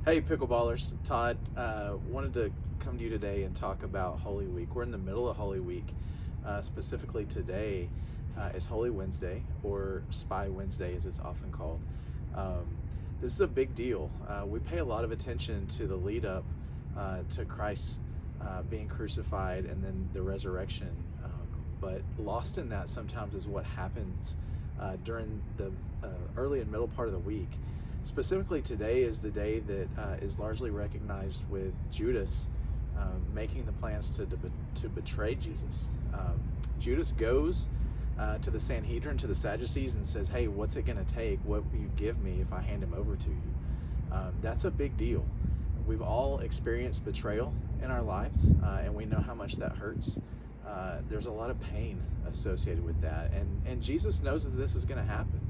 Hey, pickleballers, Todd. Wanted to come to you today and talk about Holy Week. We're in the middle of Holy Week. Specifically today is Holy Wednesday, or Spy Wednesday as it's often called. This is a big deal. We pay a lot of attention to the lead up to Christ being crucified and then the resurrection. But lost in that sometimes is what happens during the early and middle part of the week. Specifically, today is the day that is largely recognized with Judas making the plans to betray Jesus. Judas goes to the Sanhedrin, to the Sadducees, and says, "Hey, what's it going to take? What will you give me if I hand him over to you?" That's a big deal. We've all experienced betrayal in our lives, and we know how much that hurts. There's a lot of pain associated with that, and Jesus knows that this is going to happen.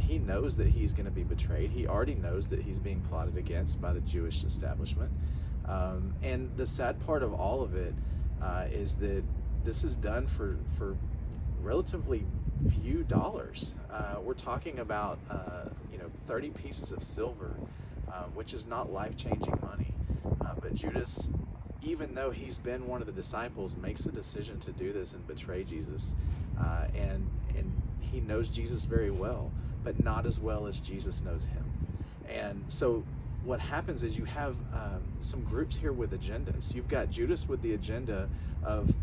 He knows that he's going to be betrayed. He already knows that he's being plotted against by the Jewish establishment. And the sad part of all of it is that this is done for relatively few dollars. We're talking about 30 pieces of silver, which is not life-changing money. But Judas, even though he's been one of the disciples, makes a decision to do this and betray Jesus. And he knows Jesus very well, but not as well as Jesus knows him. And so what happens is you have some groups here with agendas. You've got Judas with the agenda of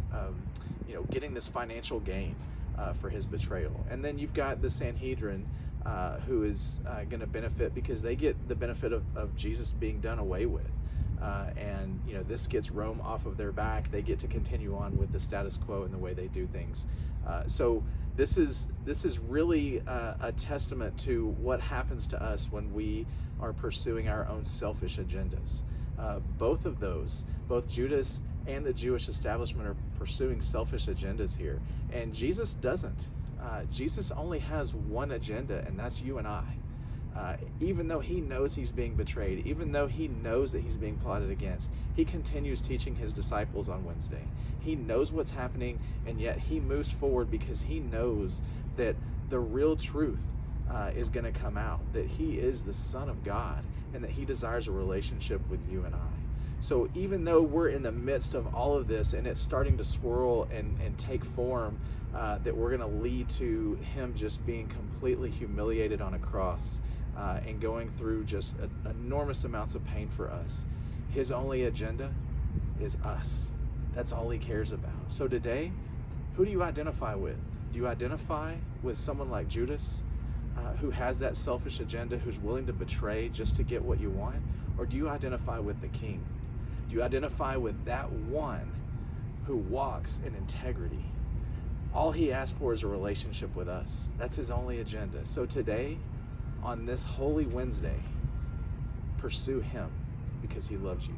getting this financial gain for his betrayal. And then you've got the Sanhedrin who is going to benefit because they get the benefit of Jesus being done away with. And this gets Rome off of their back. They get to continue on with the status quo and the way they do things. So this is really a testament to what happens to us when we are pursuing our own selfish agendas. Both of those, both Judas and the Jewish establishment, are pursuing selfish agendas here, and Jesus doesn't. Jesus only has one agenda, and that's you and I. Even though he knows he's being betrayed, even though he knows that he's being plotted against, he continues teaching his disciples on Wednesday. He knows what's happening, and yet he moves forward because he knows that the real truth is going to come out, that he is the Son of God, and that he desires a relationship with you and I. So even though we're in the midst of all of this and it's starting to swirl and take form, that we're going to lead to him just being completely humiliated on a cross, and going through just enormous amounts of pain for us. His only agenda is us. That's all he cares about. So today, who do you identify with? Do you identify with someone like Judas, who has that selfish agenda, who's willing to betray just to get what you want? Or do you identify with the King? Do you identify with that one who walks in integrity? All he asks for is a relationship with us. That's his only agenda. So today, on this Holy Wednesday, pursue him because he loves you.